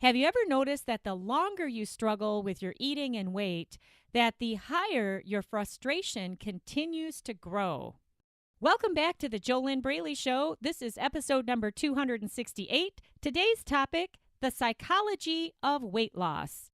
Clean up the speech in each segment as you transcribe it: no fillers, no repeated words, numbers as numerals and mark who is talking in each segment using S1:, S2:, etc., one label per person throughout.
S1: Have you ever noticed that the longer you struggle with your eating and weight, that the higher your frustration continues to grow? Welcome back to the JoLynn Braley Show. This is episode number 268. Today's topic, the psychology of weight loss.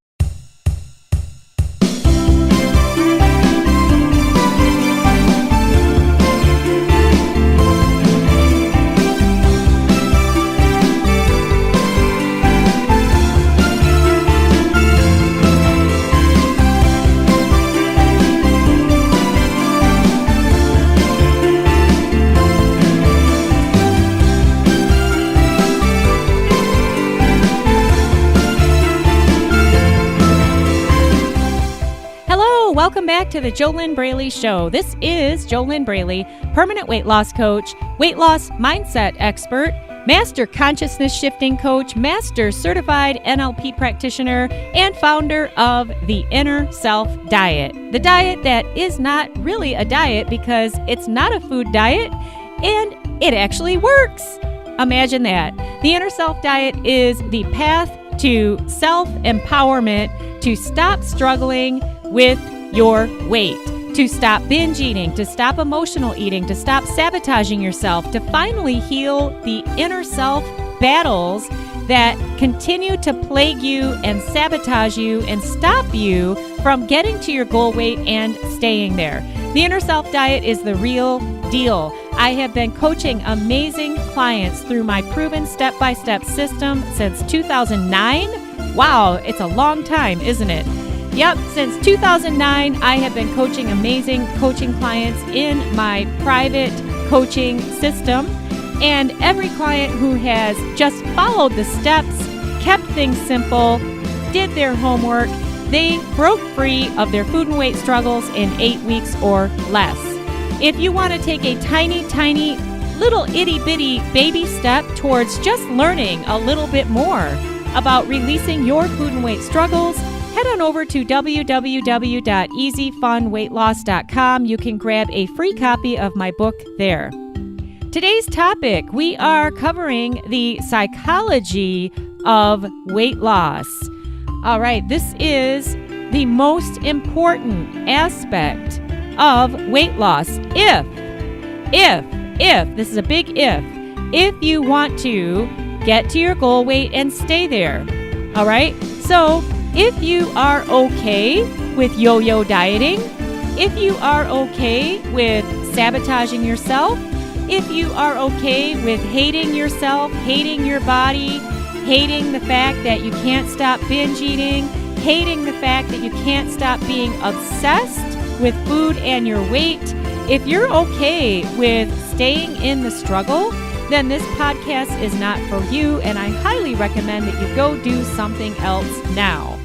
S1: Welcome back to the JoLynn Braley Show. This is JoLynn Braley, permanent weight loss coach, weight loss mindset expert, master consciousness shifting coach, master certified NLP practitioner, and founder of the Inner Self Diet. The diet that is not really a diet because it's not a food diet and it actually works. Imagine that. The Inner Self Diet is the path to self-empowerment, to stop struggling with your weight, to stop binge eating, to stop emotional eating, to stop sabotaging yourself, to finally heal the inner self battles that continue to plague you and sabotage you and stop you from getting to your goal weight and staying there. The Inner Self Diet is the real deal. I have been coaching amazing clients through my proven step-by-step system since 2009. Wow, it's a long time, isn't it? Yep, since 2009, I have been coaching amazing coaching clients in my private coaching system. And every client who has just followed the steps, kept things simple, did their homework, they broke free of their food and weight struggles in 8 weeks or less. If you want to take a tiny, little itty-bitty baby step towards just learning a little bit more about releasing your food and weight struggles, head on over to www.easyfunweightloss.com. You can grab a free copy of my book there. Today's topic, we are covering the psychology of weight loss. All right, this is the most important aspect of weight loss. If, this is a big if you want to get to your goal weight and stay there. All right, so if you are okay with yo-yo dieting, if you are okay with sabotaging yourself, if you are okay with hating yourself, hating your body, hating the fact that you can't stop binge eating, hating the fact that you can't stop being obsessed with food and your weight, if you're okay with staying in the struggle, then this podcast is not for you, and I highly recommend that you go do something else now.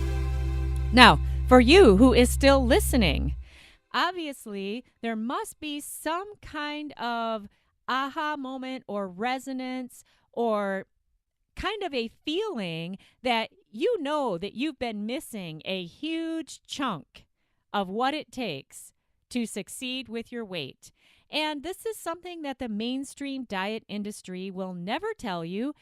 S1: Now, for you who is still listening, obviously there must be some kind of aha moment or resonance or kind of a feeling that you know that you've been missing a huge chunk of what it takes to succeed with your weight. And this is something that the mainstream diet industry will never tell you.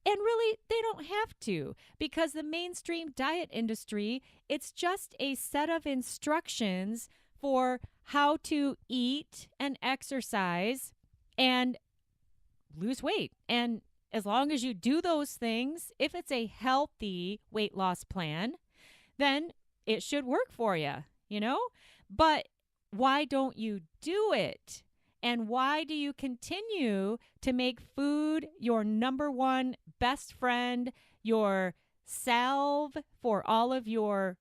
S1: And really, they don't have to, because the mainstream diet industry, it's just a set of instructions for how to eat and exercise and lose weight. And as long as you do those things, if it's a healthy weight loss plan, then it should work for you, you know? But why don't you do it? And why do you continue to make food your number one best friend, your salve for all of your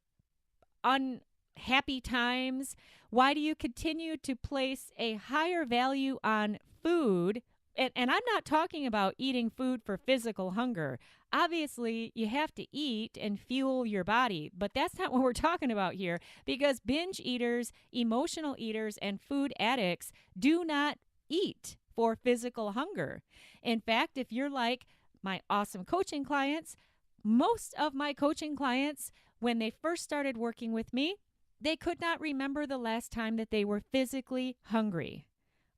S1: unhappy times? Why do you continue to place a higher value on food? And I'm not talking about eating food for physical hunger. Obviously, you have to eat and fuel your body, but that's not what we're talking about here, because binge eaters, emotional eaters, and food addicts do not eat for physical hunger. In fact, if you're like my awesome coaching clients, most of my coaching clients, when they first started working with me, they could not remember the last time that they were physically hungry.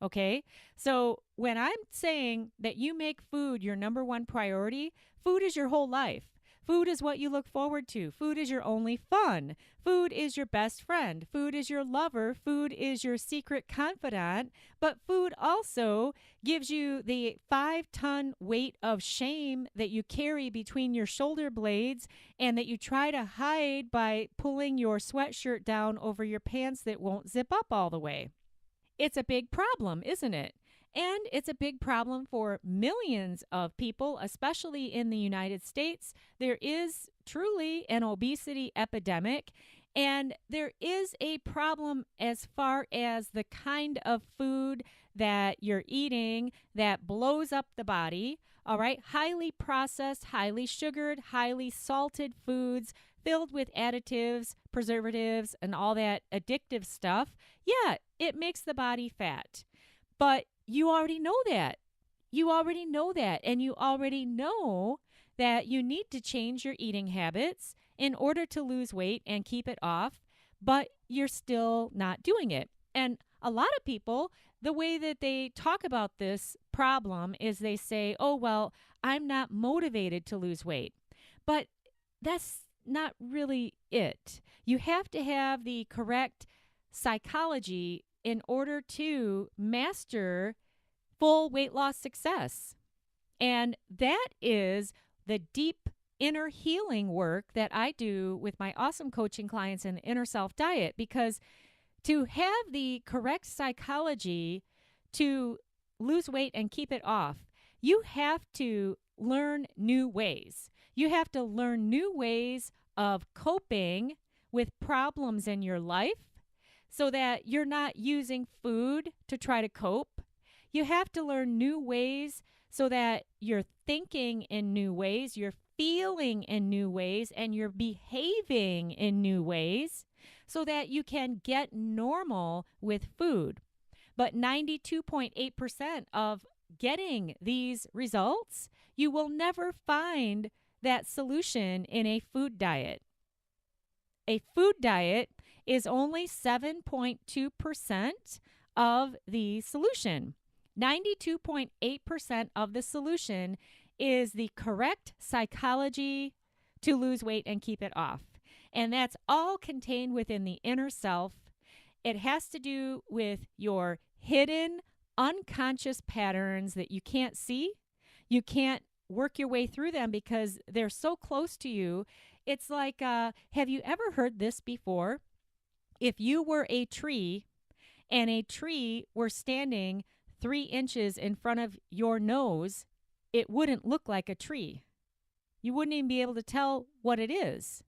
S1: Okay? So when I'm saying that you make food your number one priority, food is your whole life. Food is what you look forward to. Food is your only fun. Food is your best friend. Food is your lover. Food is your secret confidant. But food also gives you the 5-ton weight of shame that you carry between your shoulder blades and that you try to hide by pulling your sweatshirt down over your pants that won't zip up all the way. It's a big problem, isn't it? And it's a big problem for millions of people, especially in the United States. There is truly an obesity epidemic, and there is a problem as far as the kind of food that you're eating that blows up the body. All right, highly processed, highly sugared, highly salted foods filled with additives, preservatives, and all that addictive stuff. Yeah, it makes the body fat. But you already know that. You already know that. And you already know that you need to change your eating habits in order to lose weight and keep it off, but you're still not doing it. And a lot of people, the way that they talk about this problem is they say, oh, well, I'm not motivated to lose weight. But that's not really it. You have to have the correct psychology in order to master full weight loss success. And that is the deep inner healing work that I do with my awesome coaching clients in the Inner Self Diet, because to have the correct psychology to lose weight and keep it off, you have to learn new ways. You have to learn new ways of coping with problems in your life so that you're not using food to try to cope. You have to learn new ways so that you're thinking in new ways, you're feeling in new ways, and you're behaving in new ways so that you can get normal with food. But 92.8% of getting these results, you will never find that solution in a food diet. A food diet is only 7.2% of the solution. 92.8% of the solution is the correct psychology to lose weight and keep it off. And that's all contained within the inner self. It has to do with your hidden, unconscious patterns that you can't see. You can't work your way through them because they're so close to you. It's like, have you ever heard this before? If you were a tree and a tree were standing 3 inches in front of your nose, it wouldn't look like a tree. You wouldn't even be able to tell what it is.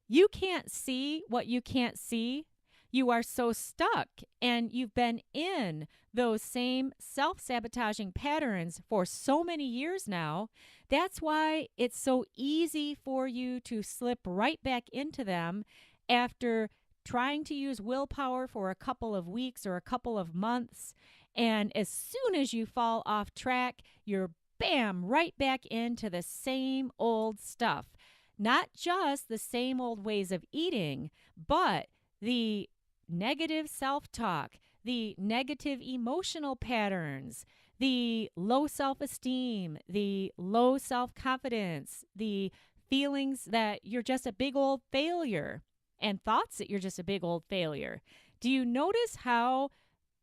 S1: You can't see what you can't see. You are so stuck, and you've been in those same self-sabotaging patterns for so many years now. That's why it's so easy for you to slip right back into them after trying to use willpower for a couple of weeks or a couple of months. And as soon as you fall off track, you're bam, right back into the same old stuff. Not just the same old ways of eating, but the negative self-talk, the negative emotional patterns, the low self-esteem, the low self-confidence, the feelings that you're just a big old failure, and thoughts that you're just a big old failure. Do you notice how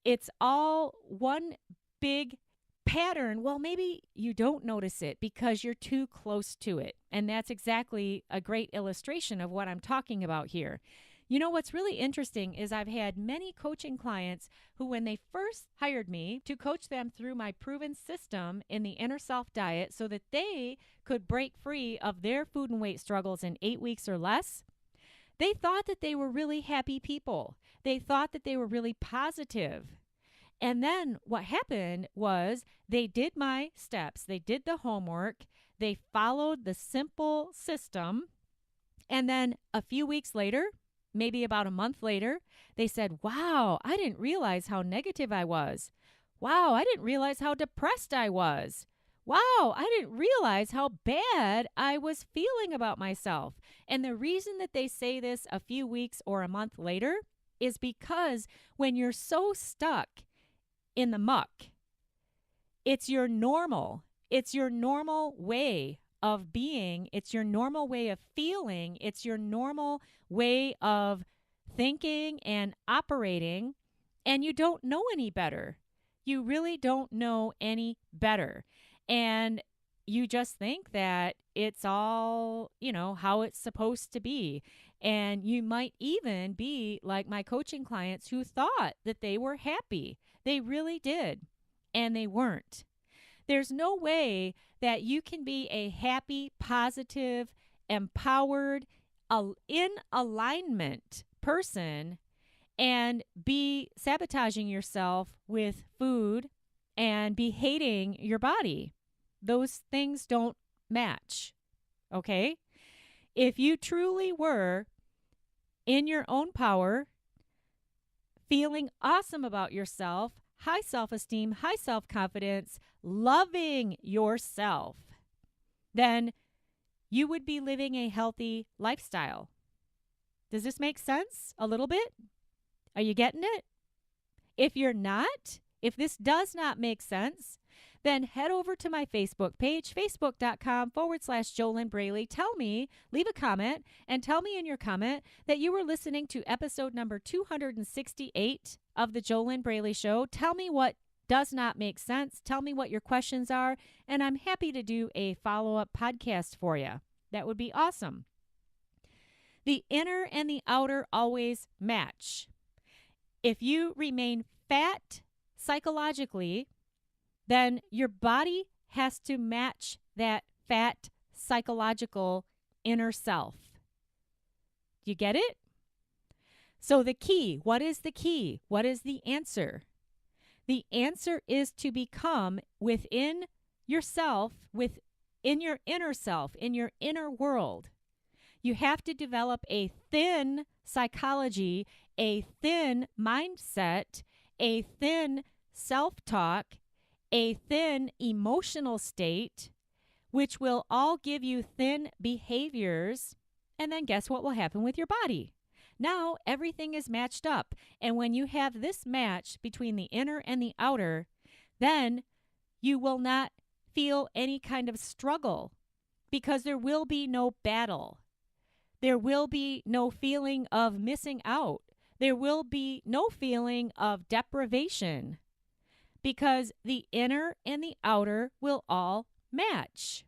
S1: it's all one big pattern? Well, maybe you don't notice it because you're too close to it. And that's exactly a great illustration of what I'm talking about here. You know, what's really interesting is I've had many coaching clients who, when they first hired me to coach them through my proven system in the Inner Self Diet so that they could break free of their food and weight struggles in 8 weeks or less, they thought that they were really happy people. They thought that they were really positive. And then what happened was they did my steps. They did the homework. They followed the simple system. And then a few weeks later, maybe about a month later, they said, wow, I didn't realize how negative I was. Wow, I didn't realize how depressed I was. Wow, I didn't realize how bad I was feeling about myself. And the reason that they say this a few weeks or a month later is because when you're so stuck in the muck, it's your normal way of being. It's your normal way of feeling. It's your normal way of thinking and operating. And you don't know any better. You really don't know any better. And you just think that it's all, how it's supposed to be. And you might even be like my coaching clients who thought that they were happy. They really did. And they weren't. There's no way that you can be a happy, positive, empowered, in alignment person and be sabotaging yourself with food and be hating your body. Those things don't match, okay? If you truly were in your own power, feeling awesome about yourself, high self-esteem, high self-confidence, loving yourself, then you would be living a healthy lifestyle. Does this make sense a little bit? Are you getting it? If you're not, if this does not make sense, then head over to my Facebook page, facebook.com/JoLynn Braley. Tell me, leave a comment, and tell me in your comment that you were listening to episode number 268 of the JoLynn Braley Show. Tell me what does not make sense. Tell me what your questions are, and I'm happy to do a follow-up podcast for you. That would be awesome. The inner and the outer always match. If you remain fat psychologically, then your body has to match that fat psychological inner self. You get it? So the key, what is the key? What is the answer? The answer is to become within yourself, within your inner self, in your inner world. You have to develop a thin psychology, a thin mindset, a thin self-talk, a thin emotional state, which will all give you thin behaviors. And then guess what will happen with your body? Now everything is matched up. And when you have this match between the inner and the outer, then you will not feel any kind of struggle because there will be no battle. There will be no feeling of missing out. There will be no feeling of deprivation because the inner and the outer will all match.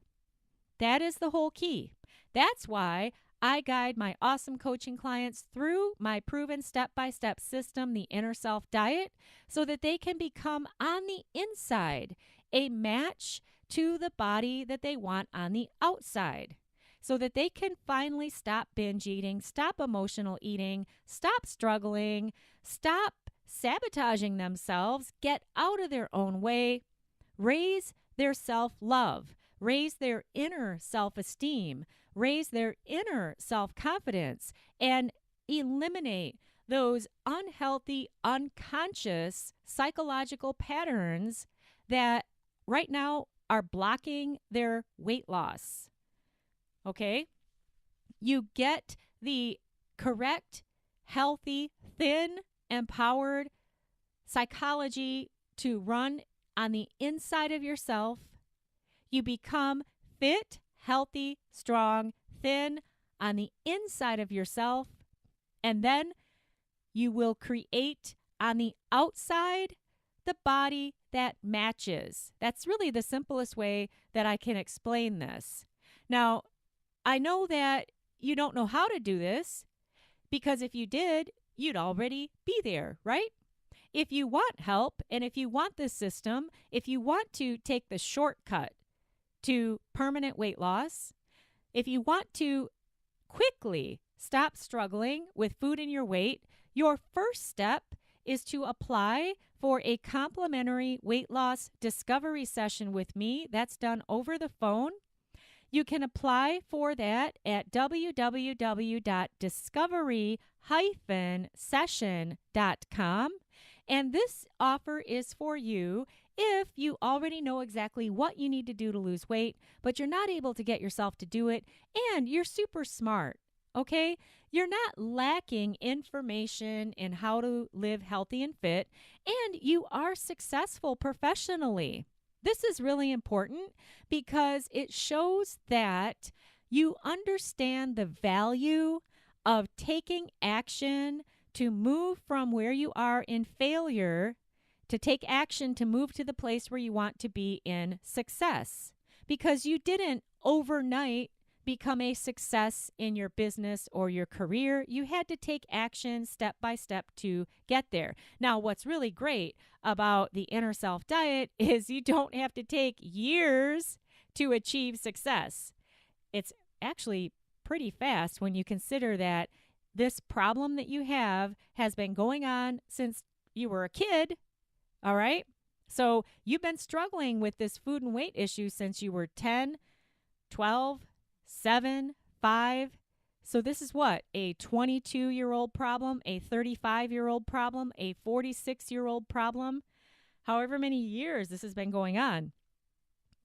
S1: That is the whole key. That's why I guide my awesome coaching clients through my proven step-by-step system, the Inner Self Diet, so that they can become on the inside a match to the body that they want on the outside, so that they can finally stop binge eating, stop emotional eating, stop struggling, stop sabotaging themselves, get out of their own way, raise their self-love, raise their inner self-esteem, raise their inner self-confidence, and eliminate those unhealthy, unconscious psychological patterns that right now are blocking their weight loss. Okay? You get the correct, healthy, thin, empowered psychology to run on the inside of yourself. You become fit, healthy, strong, thin on the inside of yourself. And then you will create on the outside the body that matches. That's really the simplest way that I can explain this. Now, I know that you don't know how to do this because if you did, you'd already be there, right? If you want help and if you want this system, if you want to take the shortcut to permanent weight loss, if you want to quickly stop struggling with food and your weight, your first step is to apply for a complimentary weight loss discovery session with me. That's done over the phone. You can apply for that at www.discovery-session.com. And this offer is for you if you already know exactly what you need to do to lose weight, but you're not able to get yourself to do it, and you're super smart, okay? You're not lacking information in how to live healthy and fit, and you are successful professionally. This is really important because it shows that you understand the value of taking action to move from where you are in failure, to take action to move to the place where you want to be in success. Because you didn't overnight become a success in your business or your career. You had to take action step by step to get there. Now, what's really great about the Inner Self Diet is you don't have to take years to achieve success. It's actually pretty fast when you consider that this problem that you have has been going on since you were a kid, all right? So you've been struggling with this food and weight issue since you were 10, 12, 7, 5. So this is what? A 22-year-old problem, a 35-year-old problem, a 46-year-old problem. However many years this has been going on.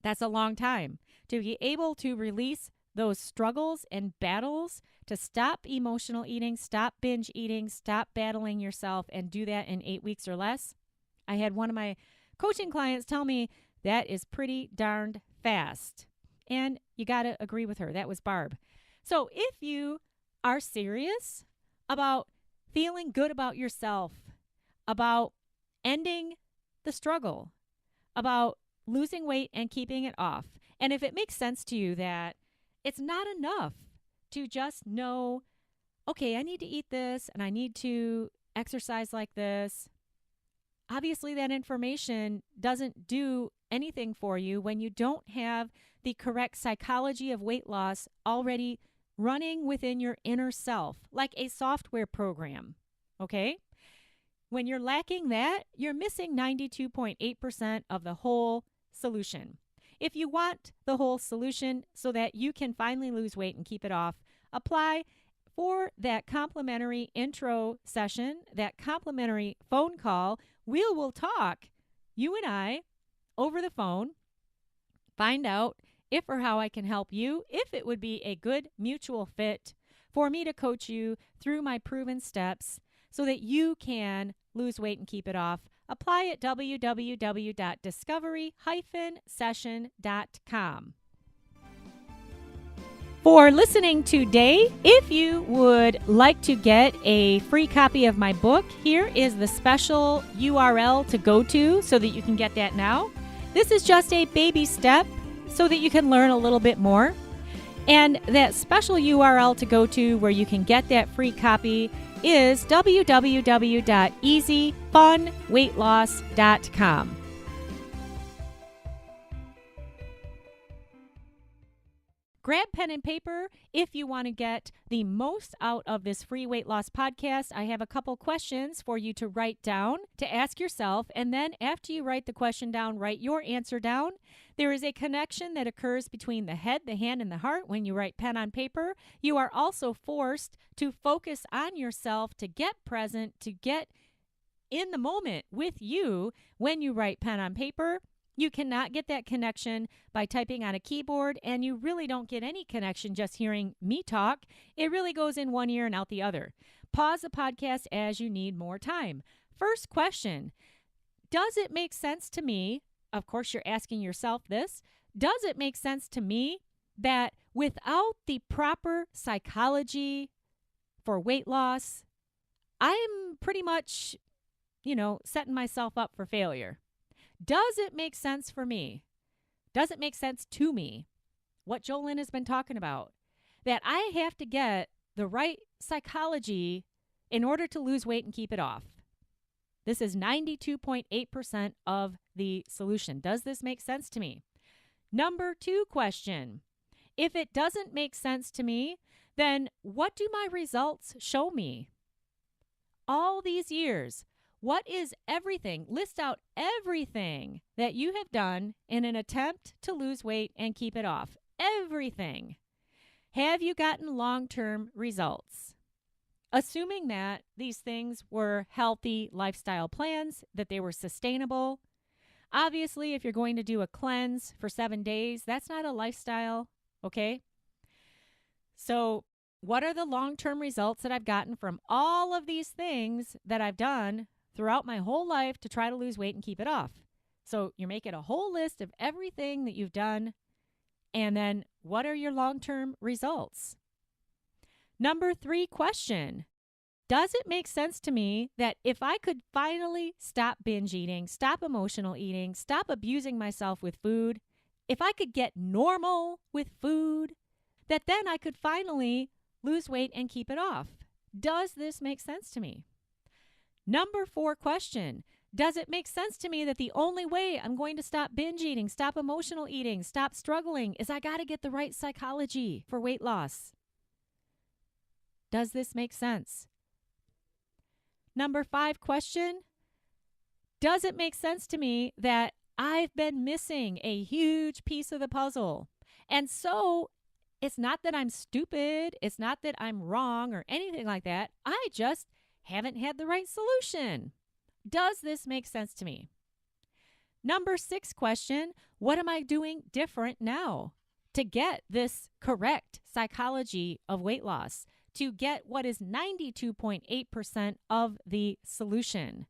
S1: That's a long time. To be able to release those struggles and battles, to stop emotional eating, stop binge eating, stop battling yourself, and do that in 8 weeks or less. I had one of my coaching clients tell me that is pretty darned fast. And you got to agree with her. That was Barb. So if you are serious about feeling good about yourself, about ending the struggle, about losing weight and keeping it off, and if it makes sense to you that it's not enough to just know, okay, I need to eat this and I need to exercise like this. Obviously, that information doesn't do anything for you when you don't have the correct psychology of weight loss already running within your inner self, like a software program, okay? When you're lacking that, you're missing 92.8% of the whole solution. If you want the whole solution so that you can finally lose weight and keep it off, apply for that complimentary intro session, that complimentary phone call. We will talk, you and I, over the phone, find out if or how I can help you, if it would be a good mutual fit for me to coach you through my proven steps so that you can lose weight and keep it off. Apply at www.discovery-session.com. For listening today, if you would like to get a free copy of my book, here is the special URL to go to so that you can get that now. This is just a baby step so that you can learn a little bit more. And that special URL to go to where you can get that free copy is www.easyfunweightloss.com. Grab pen and paper if you want to get the most out of this free weight loss podcast. I have a couple questions for you to write down, to ask yourself, and then after you write the question down, write your answer down. There is a connection that occurs between the head, the hand, and the heart when you write pen on paper. You are also forced to focus on yourself, to get present, to get in the moment with you when you write pen on paper. You cannot get that connection by typing on a keyboard, and you really don't get any connection just hearing me talk. It really goes in one ear and out the other. Pause the podcast as you need more time. First question, does it make sense to me? Of course, you're asking yourself this. Does it make sense to me that without the proper psychology for weight loss, I'm pretty much, setting myself up for failure? Does it make sense for me? Does it make sense to me? What JoLynn has been talking about, that I have to get the right psychology in order to lose weight and keep it off. This is 92.8% of the solution. Does this make sense to me? Number 2 question. If it doesn't make sense to me, then what do my results show me? All these years, what is everything? List out everything that you have done in an attempt to lose weight and keep it off. Everything. Have you gotten long-term results? Assuming that these things were healthy lifestyle plans, that they were sustainable. Obviously, if you're going to do a cleanse for 7 days, that's not a lifestyle, okay? So what are the long-term results that I've gotten from all of these things that I've done throughout my whole life to try to lose weight and keep it off? So you're making a whole list of everything that you've done, and then what are your long-term results? Number 3 question. Does it make sense to me that if I could finally stop binge eating, stop emotional eating, stop abusing myself with food, if I could get normal with food, that then I could finally lose weight and keep it off? Does this make sense to me? Number 4 question. Does it make sense to me that the only way I'm going to stop binge eating, stop emotional eating, stop struggling is I got to get the right psychology for weight loss? Does this make sense? Number 5 question. Does it make sense to me that I've been missing a huge piece of the puzzle? And so it's not that I'm stupid. It's not that I'm wrong or anything like that. I just haven't had the right solution. Does this make sense to me? Number 6 question, what am I doing different now to get this correct psychology of weight loss, to get what is 92.8% of the solution?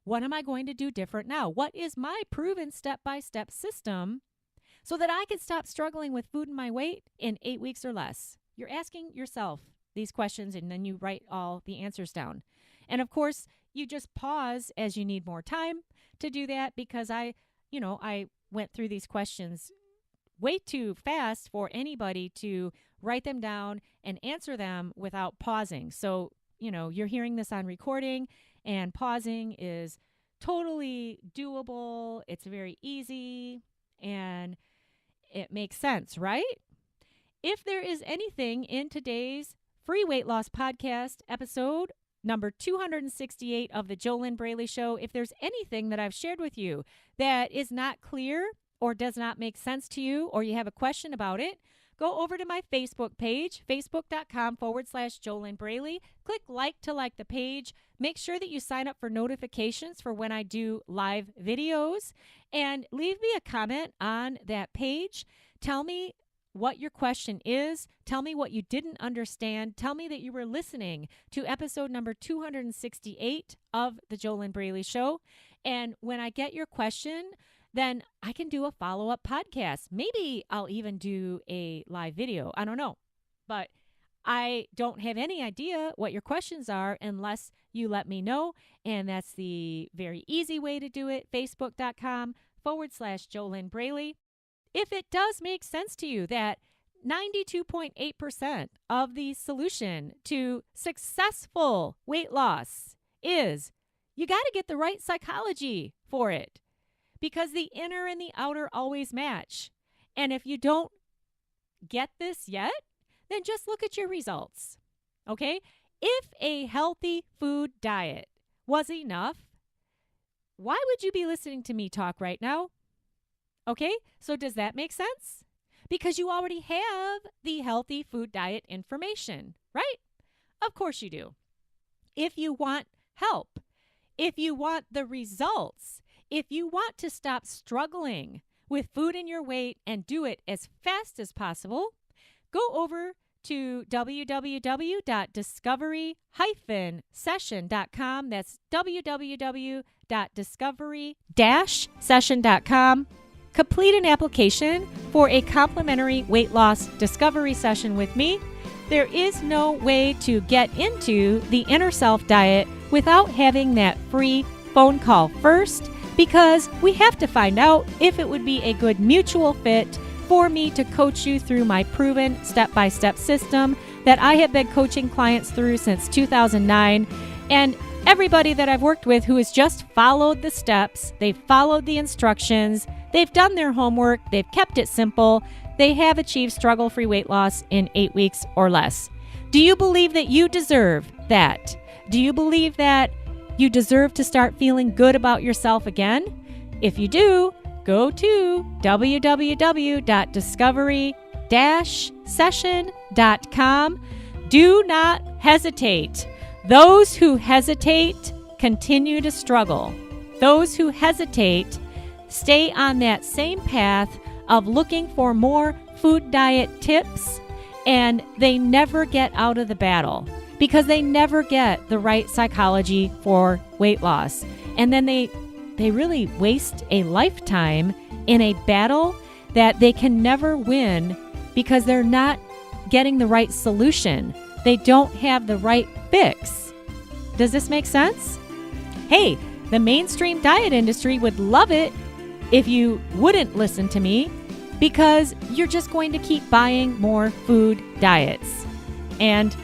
S1: What am I going to do different now? What is my proven step-by-step system so that I can stop struggling with food and my weight in 8 weeks or less? You're asking yourself these questions, and then you write all the answers down. And of course, you just pause as you need more time to do that, because I went through these questions way too fast for anybody to write them down and answer them without pausing. So, you're hearing this on recording, and pausing is totally doable. It's very easy, and it makes sense, right? If there is anything in today's free weight loss podcast episode, number 268 of the JoLynn Braley Show, if there's anything that I've shared with you that is not clear or does not make sense to you, or you have a question about it, go over to my Facebook page, facebook.com/JoLynn Braley. Click like to like the page. Make sure that you sign up for notifications for when I do live videos, and leave me a comment on that page. Tell me what your question is. Tell me what you didn't understand. Tell me that you were listening to episode number 268 of the JoLynn Braley Show. And when I get your question, then I can do a follow-up podcast. Maybe I'll even do a live video. I don't know. But I don't have any idea what your questions are unless you let me know. And that's the very easy way to do it. Facebook.com/JoLynn Braley. If it does make sense to you that 92.8% of the solution to successful weight loss is you got to get the right psychology for it, because the inner and the outer always match. And if you don't get this yet, then just look at your results. Okay? If a healthy food diet was enough, why would you be listening to me talk right now? Okay, so does that make sense? Because you already have the healthy food diet information, right? Of course you do. If you want help, if you want the results, if you want to stop struggling with food and your weight and do it as fast as possible, go over to www.discovery-session.com. That's www.discovery-session.com. Complete an application for a complimentary weight loss discovery session with me. There is no way to get into the Inner Self Diet without having that free phone call first, because we have to find out if it would be a good mutual fit for me to coach you through my proven step-by-step system that I have been coaching clients through since 2009. And everybody that I've worked with who has just followed the steps, they've followed the instructions, they've done their homework, they've kept it simple, they have achieved struggle-free weight loss in 8 weeks or less. Do you believe that you deserve that? Do you believe that you deserve to start feeling good about yourself again? If you do, go to www.discovery-session.com. Do not hesitate. Those who hesitate continue to struggle. Those who hesitate stay on that same path of looking for more food diet tips, and they never get out of the battle because they never get the right psychology for weight loss. And then they they really waste a lifetime in a battle that they can never win because they're not getting the right solution. They don't have the right fix. Does this make sense? Hey, the mainstream diet industry would love it if you wouldn't listen to me, because you're just going to keep buying more food diets and,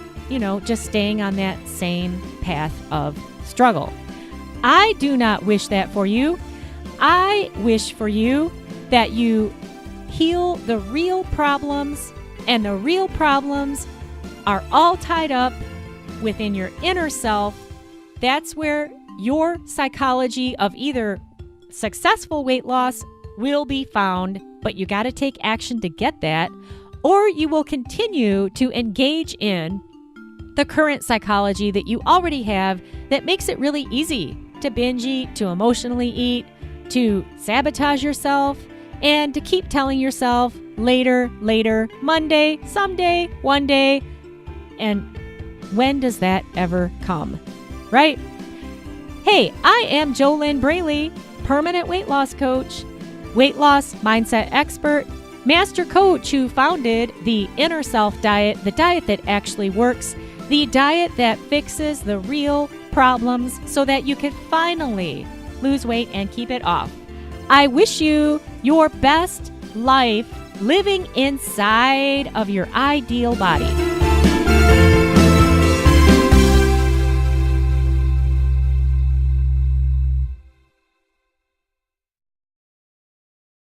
S1: just staying on that same path of struggle. I do not wish that for you. I wish for you that you heal the real problems, and the real problems are all tied up within your inner self. That's where your psychology of either successful weight loss will be found, but you got to take action to get that, or you will continue to engage in the current psychology that you already have that makes it really easy to binge eat, to emotionally eat, to sabotage yourself, and to keep telling yourself later, Monday, someday, one day. And when does that ever come? Right? Hey, I am JoLynn Braley, permanent weight loss coach, weight loss mindset expert, master coach who founded the Inner Self Diet, the diet that actually works, the diet that fixes the real problems so that you can finally lose weight and keep it off. I wish you your best life living inside of your ideal body.